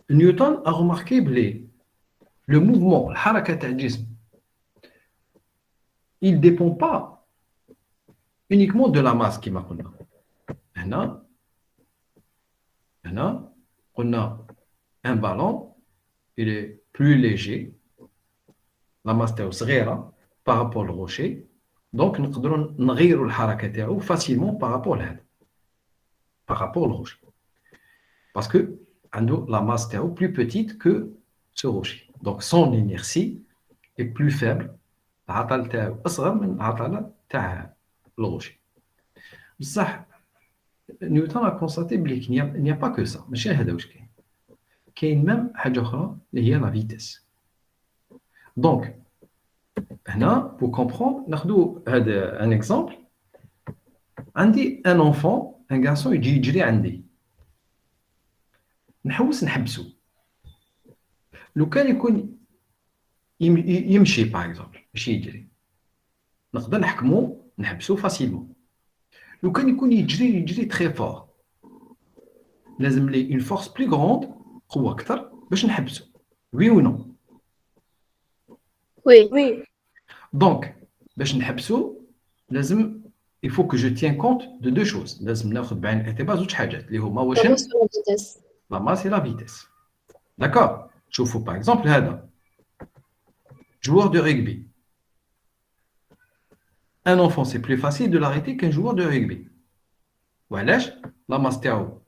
Newton a remarqué que le mouvement, le haraka تاع الجسم, il ne dépend pas uniquement de la masse كما قلنا. هنا قلنا un ballon, il est plus léger, la masse تاعو صغيرة par rapport au rocher, donc نقدروا نغيروا الحركة تاعو facilement par rapport au rocher. Parce que la masse tau plus petite que ce rocher. Donc son inertie est plus faible. العطل تاعو أصغر من العطلة تاع الغوشي. بصح نيوتن a constaté qu'il n'y a pas que ça. ماشي هذا واش كاين. كاين même حاجة أخرى اللي هي la vitesse. Donc هنا pour comprendre ناخذوا هذا un exemple. عندي un enfant, un garçon يجي يجري عندي. نحوس نحبسو. لو كان يكون يمشي باغ اكزومبل ماشي يجري نقدر نحكمو نحبسو فاسيلمون. لو كان يكون يجري تري فور لازم لي اون فورس بلو غروند قوه اكثر باش نحبسو. وي و نو؟ Oui. دونك باش نحبسو لازم il faut que je tienne compte de deux choses. لازم ناخذ بعين الاعتبار زوج حاجات اللي هما واش لا ماس et la vitesse. D'accord. شوفوا باغ اكزومبل هذا joueur de rugby. Un enfant, c'est plus facile de l'arrêter qu'un joueur de rugby. وعلاش؟ la masse تاعو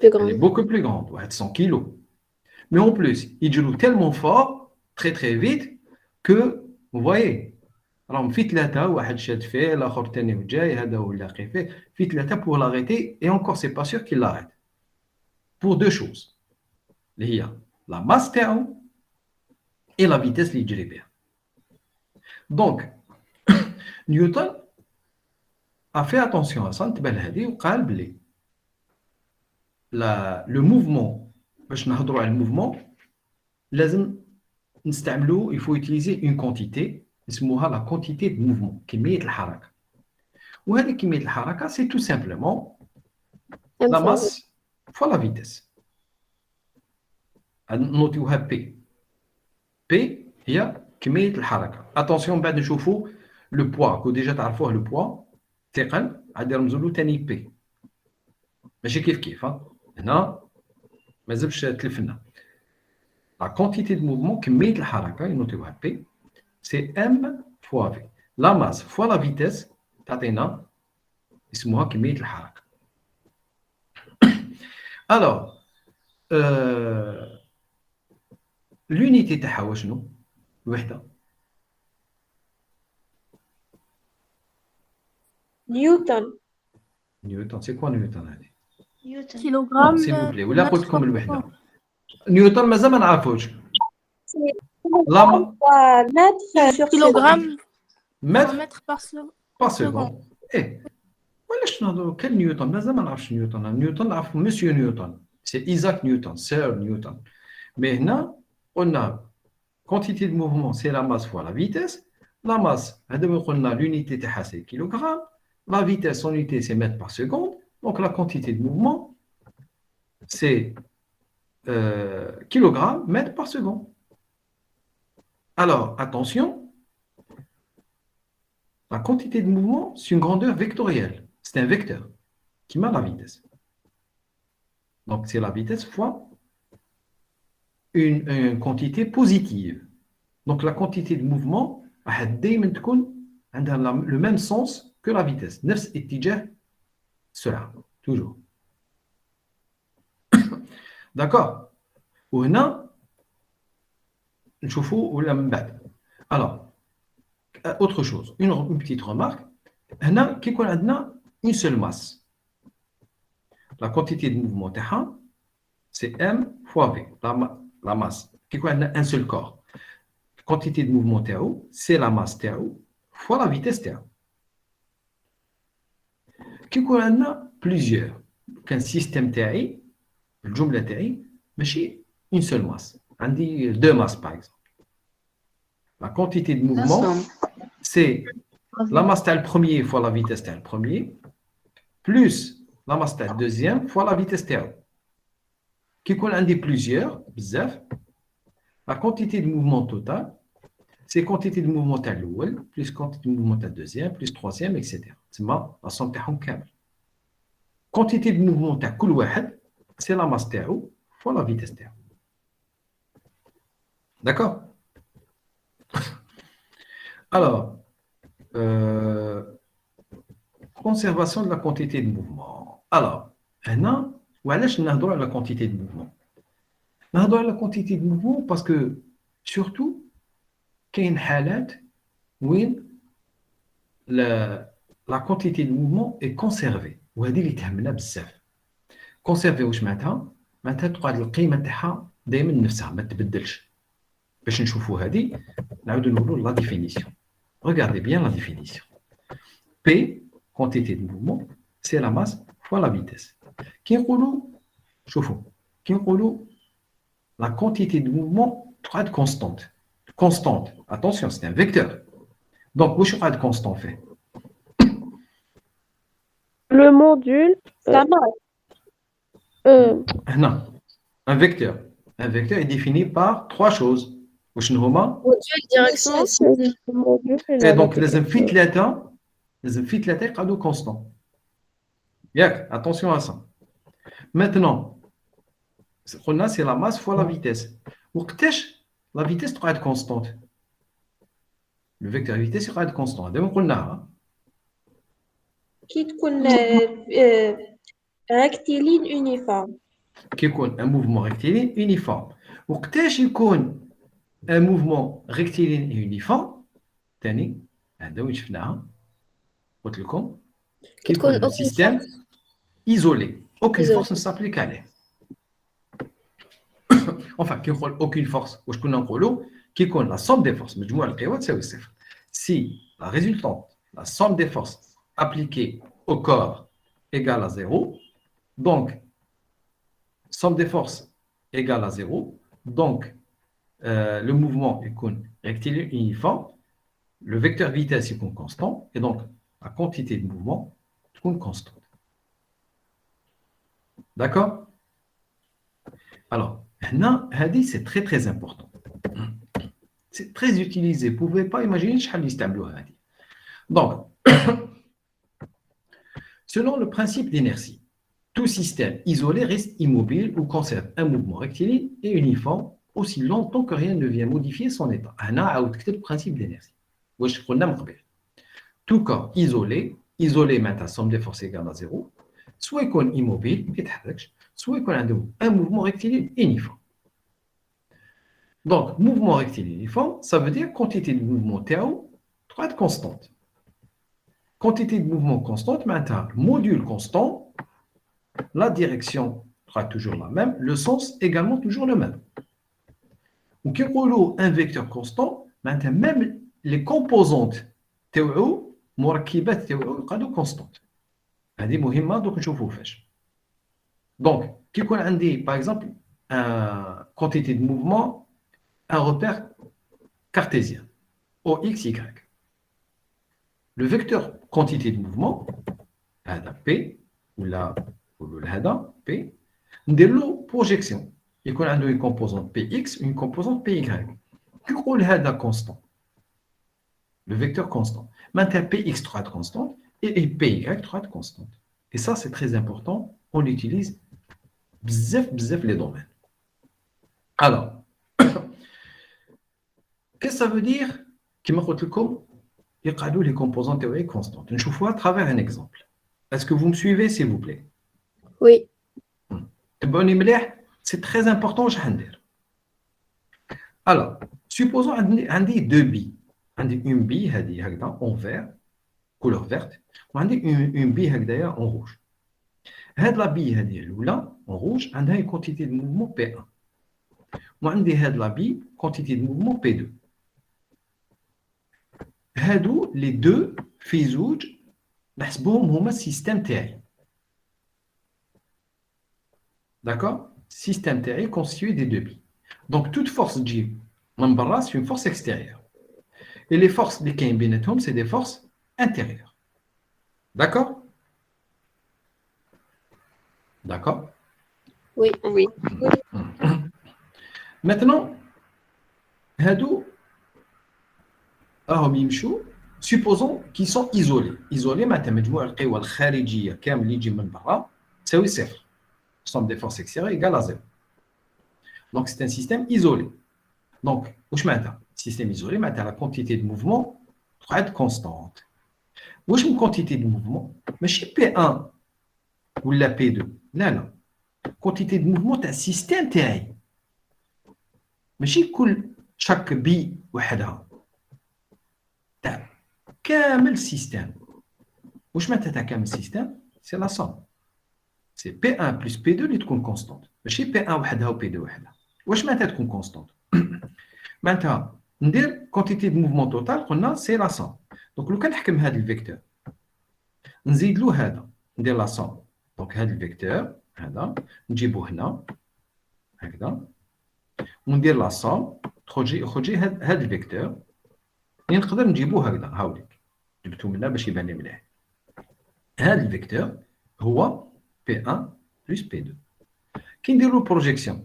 elle est beaucoup plus grande, 100 kilos. Mais en plus, il joue tellement fort, très très vite, que vous voyez, راهم في ثلاثة واحد شاد فيه الآخر ثاني وجاي هذا هو اللي لاقي فيه في ثلاثة pour l'arrêter et encore c'est pas sûr qu'il l'arrête. Pour deux choses. اللي هي la masse تاعو et la vitesse اللي يجري بها. Donc Newton a fait attention à ça, انتبه لهذه وقال بلي le mouvement باش نهضروا على الموفمون لازم نستعملوا il faut utiliser une quantité اسموها la quantité de mouvement كمية الحركة. وهذه كمية الحركة c'est tout simplement la masse fois la vitesse. نوتيوها P. P هي كمية الحركة. attention بعد نشوفوا le poids كو ديجا تعرفوه le poids ثقل عاد يرمزوا له ثاني P. ماشي كيف هنا ما زبش تلفنا. La quantité de mouvement كمية الحركة نوتيوها P c'est M fois V. La masse fois la vitesse تعطينا اسمها كمية الحركة. Alors l'unité تاعها واشنو؟ الوحدة نيوتن. سي كوا نيوتن هذه؟ كيلوغرام سيل فو بلي ولا قلت لكم الوحدة. نيوتن مازال ما نعرفوش. لا كيلوغرام متر بار سكوند. ايه ولاش نهضروا كان نيوتن مازال ما نعرفش نيوتن نعرف مسيو نيوتن سي ايزاك نيوتن سير نيوتن. مي هنا قلنا quantité de mouvement c'est la masse fois la vitesse. La masse هذا ما قلنا l'unité تاعها c'est kilogramme. La vitesse en unité c'est mètre par seconde. Donc la quantité de mouvement c'est kilogramme mètre par seconde. Alors attention, la quantité de mouvement c'est une grandeur vectorielle. C'est un vecteur qui met la vitesse. Donc c'est la vitesse fois une quantité positive. Donc la quantité de mouvement a le même sens que la vitesse. نفس اتجاه السرعة toujours. D'accord. وهنا نشوفوا ولا من بعد. Alors autre chose, une petite remarque. هنا كيكون عندنا une seule masse. La quantité de mouvement تاعها c'est M fois V. La masse. كيكون عندنا un seul corps. La quantité de mouvement تاعو c'est la masse تاعو fois la vitesse تاعو. كيكون عندنا plusieurs. كان système تاعي الجملة تاعي ماشي une seule masse. عندي deux masses par exemple. La quantité de mouvement c'est la masse تاع le premier fois la vitesse تاع le premier plus la masse تاع le deuxième fois la vitesse تاعو. Qui qu'on a plusieurs, bzaf, la quantité de mouvement total, c'est quantité de mouvement à l'ouel, plus quantité de mouvement à deuxième, plus troisième, etc. C'est la somme تاعهم كامل. Quantité de mouvement à كل واحد, c'est la masse تاعو fois la vitesse تاعو. D'accord? Alors, conservation de la quantité de mouvement. Alors, هنا وعلاش نهضروا على la quantité de mouvement? نهضروا على la quantité de mouvement parce que surtout كاين حالات وين la quantité de mouvement est conservée وهذه اللي تهمنا بزاف. conservée واش معناتها؟ معناتها تقعد القيمه تاعها دائما نفسها ما تبدلش. باش نشوفوا هذه نعاودوا نقولوا la définition. Regardez bien la définition. P, quantité de mouvement, c'est la masse fois la vitesse. كي نقولوا شوفوا كي نقولوا la quantité de mouvement تقعد constante. Constante. Attention, c'est un vecteur. Donc واش قاعد constant fait? Le module, ça marche. Non, un vecteur. Un vecteur est défini par trois choses. واش هما؟ Module, direction, le module et Et donc لازم في ثلاثة يقعدوا constant. ياك attention à ça. Maintenant, قلنا c'est la masse fois la vitesse. وقتاش la vitesse تقعد constante? Le vecteur vitesse يقعد constant. هذا ما قلناها. كي تكون rectiligne uniforme. كي يكون un mouvement rectiligne uniforme. وقتاش يكون un mouvement rectiligne uniforme ثاني هذا وين شفناها قلت لكم كي يكون le système isolé aucune force ne s'applique عليه. enfin كي نقول aucune force واش كنا نقولوا كي يكون la somme des forces مجموع القوى تساوي صفر. si la résultante la somme des forces appliquées au corps égale à 0 donc somme des forces égale à 0 donc le mouvement est rectiligne uniforme, le vecteur vitesse est constant, et donc la quantité de mouvement est constante. D'accord? Alors, c'est très très important. C'est très utilisé. Vous ne pouvez pas imaginer ce que donc, selon le principe d'inertie, tout système isolé reste immobile ou conserve un mouvement rectiligne et uniforme aussi longtemps que rien ne vient modifier son état. هنا عاود le principe d'inertie. واش قلنا من قبل. Tout corps isolé معناتها somme des forces égale à 0, soit يكون immobile ما يتحركش, soit يكون عنده un mouvement rectiligne uniforme. Donc, mouvement rectiligne uniforme, ça veut dire quantité de mouvement تاعو doit être constante. Quantité de mouvement constante معناتها module constant, la direction sera toujours la même, le sens également toujours le même. Ou qui est un vecteur constant, même les composantes تاعو مركبات تاعو يقعدوا constantes. هذه مهمة دوك نشوفوا فاش. Donc, كي يكون عندي par exemple un quantité de mouvement, un repère cartésien OX, Y. Le vecteur quantité de mouvement, هذا P ولا هذا P, ندير له projection. يكون عنده une composante Px une composante Py. كي نقول هذا constant, le vecteur constant, maintenant Px doit être constante et Py doit être constante. Et ça, c'est très important. On l'utilise bzef les domaines. Alors, qu'est-ce que ça veut dire كما قلت لكم يقعدوا les composantes théoriques constantes. نشوفوا à travers un exemple. Est-ce que vous me suivez, s'il vous plaît? Oui. تبعوني مليح. C'est très important. Alors, supposons عندي deux billes. عندي une bille هذه هكذا en vert, couleur verte, وعندي une bille هكذايا en rouge. هاد la bille هذه الأولى en rouge عندها une quantité de mouvement P1. وعندي هاد la bille quantité de mouvement P2. هادو les deux في زوج نحسبوهم هما السيستم تاعي. D'accord? Système théorique constitué des deux billes. Donc, toute force G, c'est une force extérieure. Et les forces des Kane-Benetton, c'est des forces intérieures. D'accord? D'accord? Oui. Oui. Maintenant, هادو راهم يمشوا supposons qu'ils sont isolés. Isolés معناتها مجموع القوى الخارجية كامل اللي يجي من برا تساوي صفر. Somme des forces extérieures égale à 0. Donc c'est un système isolé. Donc, واش معناتها système isolé معناتها la quantité de mouvement doit être constante. واش من quantité de mouvement ماشي P1 ولا P2 لا quantité de mouvement تاع السيستم تاعي ماشي كل شاك بي وحدها تاع كامل السيستم. واش معناتها تاع كامل السيستم سي لا somme. سي P1 plus P2 اللي تكون كونستانت ماشي P1 وحدها و P2 وحدها. واش معناتها تكون كونستانت معناتها ندير كونتيتي دو موفمون توتال قلنا سي لا سوم. دونك لو كان نحكم هذا الفيكتور نزيد له هذا ندير لا سوم. دونك هذا الفيكتور هذا نجيبو هنا هكذا وندير لا سوم خرجي هذا الفيكتور اللي نقدر نجيبو هكذا هاوليك جبتو منها باش يبان لي مليح. هذا الفيكتور هو P1 plus P2. كي نديرو بروجيكسيون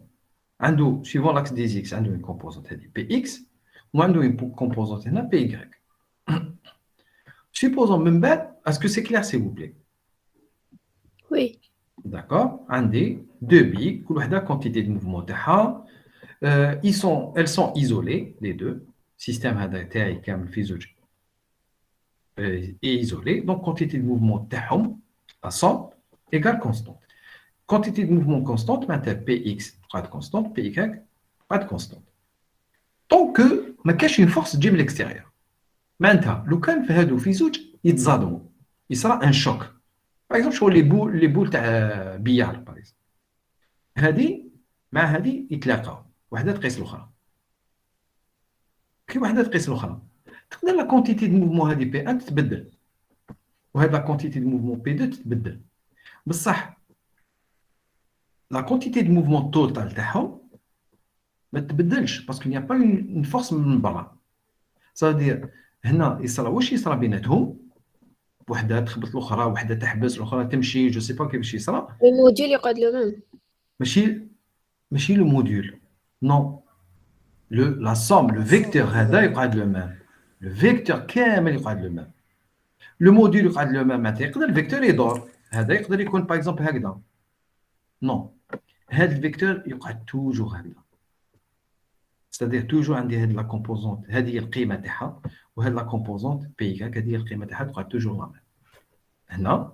عنده suivant l'axe des x عنده une composante هذه Px وعنده une composante هنا Py. Supposons من بعد est-ce que c'est clair s'il vous plaît? Oui. D'accord. عندي deux billes كل وحده quantité de mouvement تاعها elles sont isolées les deux. Système هذا تاعي كامل في زوج est isolé donc quantité de mouvement تاعهم la somme égale constante. Quantité de mouvement constante معناتها Px doit être constante Py doit être constante. Tant que ما كاش une force تجي من l'extérieur. معناتها لو كان في هادو في زوج يتزادموا يصرى ان شوك. باغ اكزومبل شغل لي بول تاع بيار باغ اكزومبل هادي مع هادي يتلاقاو وحده تقيس الاخرى. كي وحده تقيس الاخرى تقدر لا كونتيتي دو موفمون هادي بي 1 تتبدل وهاد لا كونتيتي دو موفمون بي 2 تتبدل بصح لا كونتيتي دو موفمون توتال تاعهم ما تتبدلش باسكو نيا با اون فورس من برا. صافي هنا يصرى واش يصرى بيناتهم وحده تخبط الاخرى وحده تحبس الاخرى تمشي جو سي با كيفاش يصرى. الموديول يقعد لو ميم. ماشي لو موديول نو لا سوم لو فيكتور هذا يقعد لو ميم. لو فيكتور كامل يقعد لو ميم. لو موديول يقعد لو ميم معناتها يقدر الفيكتور يدور هذا يقدر يكون باغ اكزومبل هكذا نو هذا الفيكتور يقعد توجور هكذا. c'est-à-dire toujours عندي هذه لا كومبوزونت هذه هي القيمه تاعها وهذه لا كومبوزونت بي هذه هي القيمه تاعها تقعد توجور لا ميم. هنا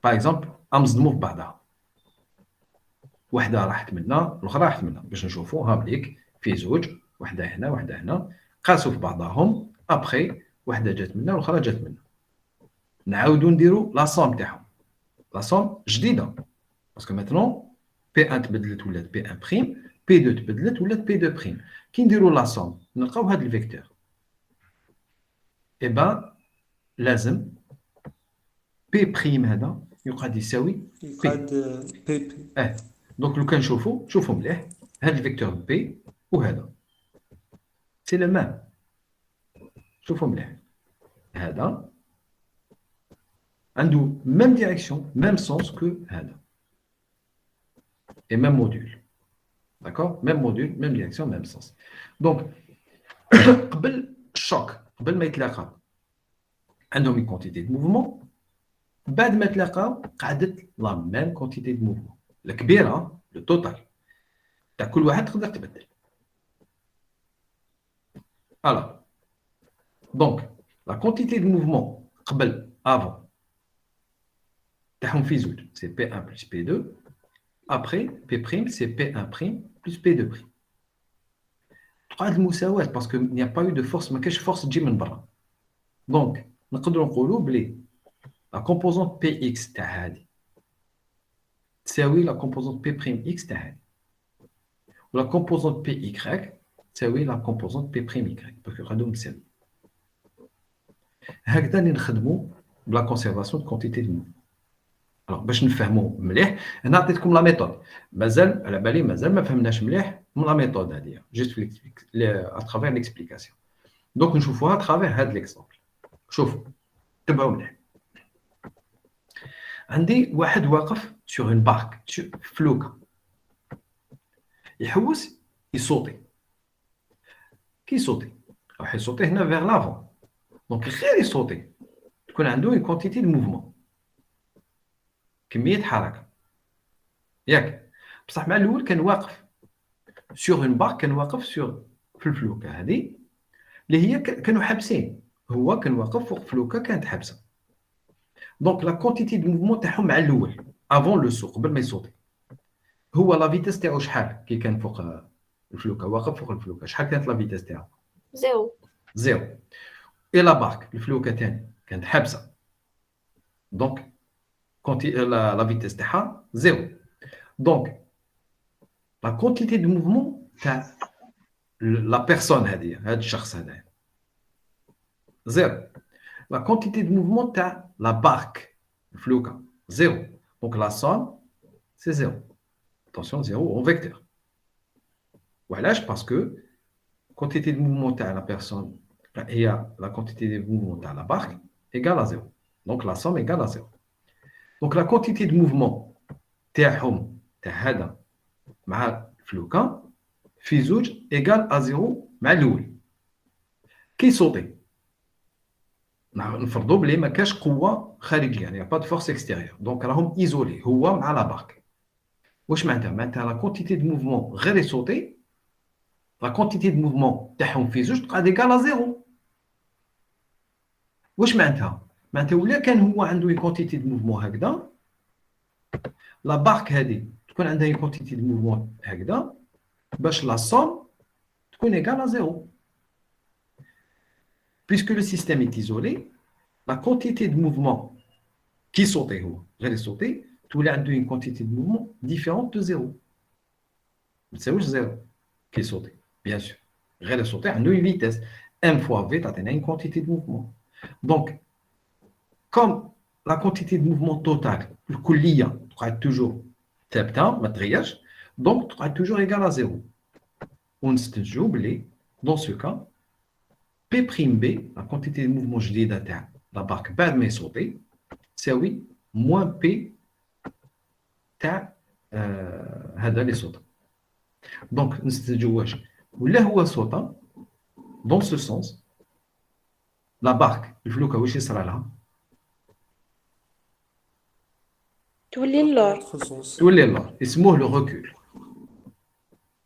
باغ اكزومبل امصدموا في بعضها وحده راحت منا الاخرى راحت منا باش نشوفوا هابليك في زوج وحده هنا وحده هنا قاسوا في بعضهم ابخي وحده جات منا والاخرى جات منا نعاودوا نديروا لا سوم تاعهم لا سوم جديده باسكو ماتنون بي 1 تبدلت ولات بي 1 بريم بي 2 تبدلت ولات بي 2 بريم. كي نديروا لا سوم نلقاو هذا الفيكتور اي با لازم بي بريم هذا يقعد يساوي بي دونك لو كان شوفوا مليح هذا الفيكتور بي وهذا سي لو ميم. شوفوا مليح هذا عنده ميم ديريكسيون ميم سونس كو هذا et même module. D'accord? Même module, même direction, même sens. Donc, قبل الشوك قبل ما يتلاقى عندهم une quantité de mouvement بعد ما تلاقاو قعدت لا ميم كونتيتي دو موفمون الكبيره لو توتال تاع كل واحد تقدر تبدل. alors donc la quantité de mouvement قبل avant تاعهم في زوج c'est P1 plus P2 après P' c'est P1' plus P2'. تقعد المساواة باسكو il n'y a pas eu de force ما كاش فورس تجي من برا. دونك نقدروا نقولوا بلي لا كومبوزونت بي اكس تاع هذه تساوي لا كومبوزونت بي بريم اكس تاع هذه ولا كومبوزونت بي ايكغيك تساوي لا كومبوزونت بي بريم ايكغيك باسكو غادو مساوي. هكذا اللي نخدموا بلا كونسيرفاسيون دو كونتيتي دو موفمون. alors باش نفهموا مليح انا عطيتكم لا ميثود مازال على بالي مازال ما فهمناش مليح من لا ميثود هذه جوست à travers l'explication. دونك نشوفوها à travers هذا ليكزامبل. شوفوا تبعوا مليح عندي واحد واقف sur une barque فلوكه يحوس يصوتي كي يصوتي راح يصوتي هنا vers l'avant دونك غير يصوتي تكون عنده une quantité de mouvement كميه حركه ياك بصح مع الاول كان واقف sur une barque كان واقف sur في الفلوكه هذه اللي هي كانوا حابسين هو كان واقف فوق فلوكه كانت حابسه دونك لا كونتيتي دو موفمون تاعهم مع الاول افون لو سو قبل ما يصوتي هو لا فيتاس تاعو شحال كي كان فوق الفلوكه واقف فوق الفلوكه شحال كانت لا فيتاس تاعو زيرو. زيرو اي لا بارك الفلوكه ثاني كانت حابسه دونك كونتي لا فيتاس تاعها زيرو دونك لا كونتيتي دو موفمون تاع لا بيرسون هذه هذا الشخص هذا زيرو la quantité de mouvement de la barque, le flouka, zéro. Donc la somme, c'est zéro. Attention, zéro en vecteur. Voilà, parce que la quantité de mouvement de la personne et la quantité de mouvement de la barque égale à zéro. Donc la somme égale à zéro. Donc la quantité de mouvement تاعهم تاع هذا مع الفلوكا في زوج égale à zéro مع الأول. كي صوتي نفرضوا بلي ما كاش قوه خارجيه يعني با دو فورس اكستيريور دونك راهم ايزولي هو مع لا بارك واش معناتها لا كونتيتي دو موفمون غير يصوتي لا كونتيتي دو موفمون تاعهم في زوج تقعد ايكال زيرو واش معناتها ولا كان هو عنده اون كونتيتي دو موفمون هكذا لا بارك هذه تكون عندها اون كونتيتي دو موفمون هكذا باش لا سوم تكون ايكال زيرو. Puisque le système est isolé, la quantité de mouvement qui saute, tout a une quantité de mouvement différente de zéro. C'est où zéro qui saute, bien sûr. Réel sauter a une vitesse. M fois V, tu as une quantité de mouvement. Donc, comme la quantité de mouvement totale, le coulia, tu as toujours matriage, donc tu as toujours égal à zéro. On se oublie, dans ce cas, P'B, la quantité de mouvement جديدة تاع la barque بعد ما يصوتي تساوي moins P تاع هذا اللي صوت. دونك نستنتجوا واش ولا هو صوت dans ce sens la barque الفلوكة واش يصرى لها تولي اللور تولي اللور اسموه لو ريكول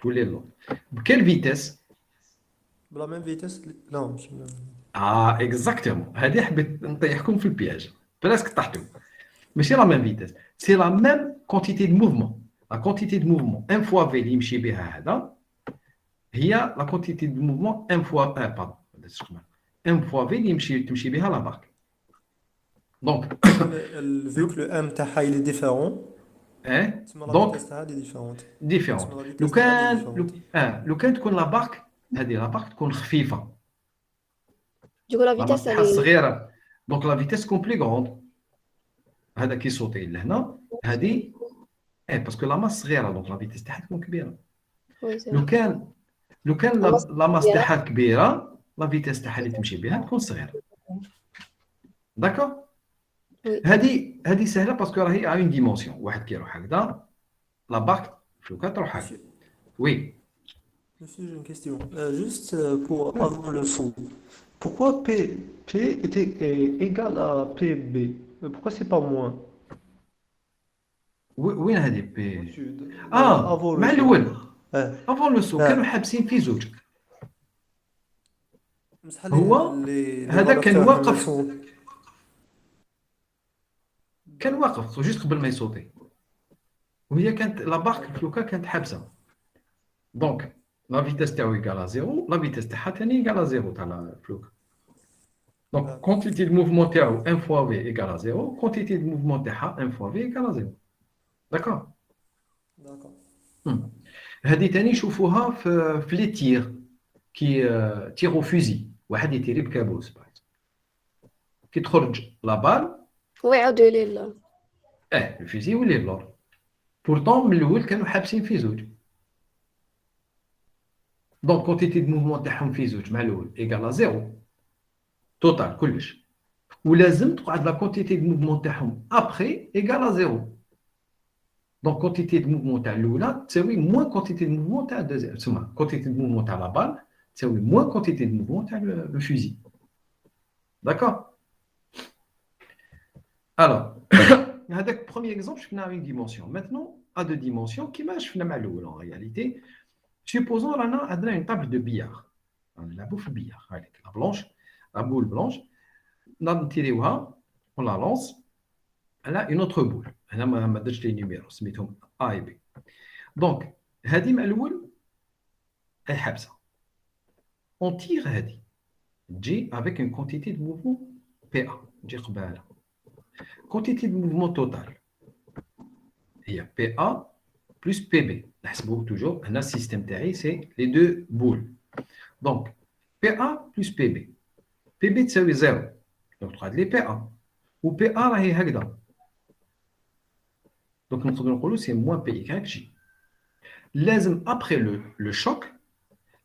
تولي اللور بكل فيتاس بلا ميم فيتاس لا مش اكزاكتومون هذه حبيت نطيحكم في البياج براسك طحتوا ماشي لا ميم فيتاس سي لا ميم كونتيتي دو موفمون لا كونتيتي دو موفمون ان فوا في اللي يمشي بها هذا هي لا كونتيتي دو موفمون ان فوا باردون ان فوا في اللي تمشي بها لا بارك دونك فيو كو لو ام تاعها لي ديفيرون دونك دي ديفيرون لو كان تكون لا بارك هذه لا بارك تكون خفيفه دوكو لا لا فيتاس مساحه صغيره دونك لا فيتاس تكون بلي غروند هذا كي صوتي لهنا هذه باسكو لا ماس صغيره دونك لا فيتاس تاعها تكون كبيره لو كان لا ماس تاعها كبيره لا فيتاس تاعها اللي تمشي بها تكون صغيره داكور هذه سهله باسكو راهي ا اون ديمونسيون واحد كيروح هكذا لا بارك فلوكا تروح هكذا وي. Monsieur, j'ai une question. Juste pour avoir le fond. Pourquoi P est égal à PB? Pourquoi c'est pas moins? وين هذه بي avant مع le الاول son. افون لو سو كانوا حابسين في زوج هو هذا كان واقف جوست قبل ما يصوتي وهي كانت لا بارك الفلوكه كانت حابسه دونك لا فيتاس تاعو ايكال زيرو لا فيتاس تاعها ثاني ايكال زيرو تاع الفلوكه دونك كونتيتي دو موفمون تاعو ان فوا في ايكال زيرو كونتيتي دو موفمون تاعها ان فوا في ايكال زيرو داكور هذه ثاني نشوفوها في لي تير كي تيرو فوزي واحد يتيري بكابوس كي تخرج لا بال هو يعاود يولي اللور. الفوزي يولي اللور بورتون من الاول كانوا حابسين في زوج دونك كونتيتي دو موفمون تاعهم في زوج مع الاول ايكال زيرو توتال كلش ولازم تقعد la quantité de mouvement تاعهم après égale à 0. Donc quantité de mouvement تاع الاولى تساوي moins quantité de mouvement تاع الدوزيام. تسمى quantité de mouvement تاع la balle تساوي moins quantité de mouvement تاع le fusil. D'accord? Alors, هذاك premier exemple شفنا une dimension. Maintenant, à deux dimensions كيما شفنا مع الاول en réalité. Supposons رانا عندنا une table de billard. On نلعبوا في البيار. هذيك la blanche, la boule blanche. نتيريوها on la lance. Elle a une autre boule. هنا ما درتش لي نيميرو سميتهم A et B. Donc, هذه مع الأول هي حابسة. On tire هذه. تجي avec une quantité de mouvement PA. تجي قبالها. Quantité de mouvement total. هي PA plus PB. نحسبوه toujours. هنا السيستم تاعي c'est les deux boules. Donc, PA plus PB. PB تساوي 0. Donc, تقعد لي PA. و PA راهي هكذا. Donc, نقدروا نقولوا c'est moins PYJ. لازم après le choc,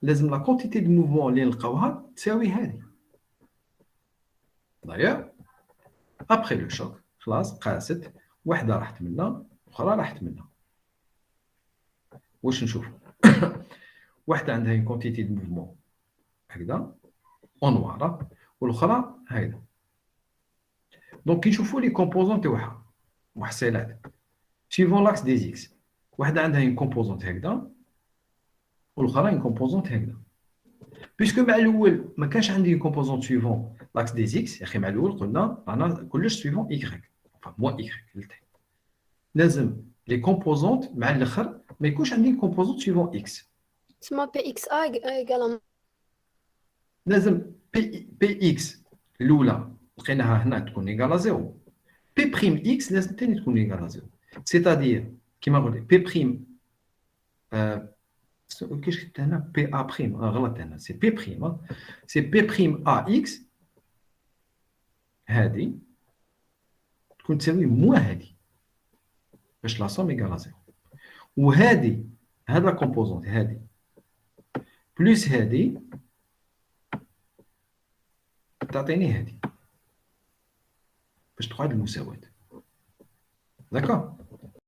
لازم la quantité de mouvement اللي نلقاوها تساوي هذه. D'ailleurs, après le choc, خلاص قاست وحده راحت منا اخرى راحت منا. واش نشوفوا؟ وحده عندها une quantité de mouvement هكذا en noir والاخرى هكذا. Donc كي نشوفوا لي كومبوزون تاعها محصلات suivant l'axe des x. واحده عندها une composante هكذا والاخرى une composante هكذا. Puisque مع الاول ما كانش عندي une composante suivant l'axe des x يا اخي مع الاول قلنا رانا كلش suivant y enfin moins y للتحت. لازم les composantes مع الاخر ما يكونش عندي une composante suivant x. تسمى PXA égale لازم px الاولى لقيناها هنا تكون ايكال 0. p prime x لازم ثاني تكون ايكال 0. c'est-à-dire كيما قلت p prime كيش كتبت هنا بي ا بريم غلط هنا سي بي بريم سي بي بريم ا اكس هذه تكون تساوي موا هذه باش لا سوم ايكال زيرو وهذه هاد لا كومبوزونت هذه بلس هذه تعطيني هذه باش تقعد المساواة. داكور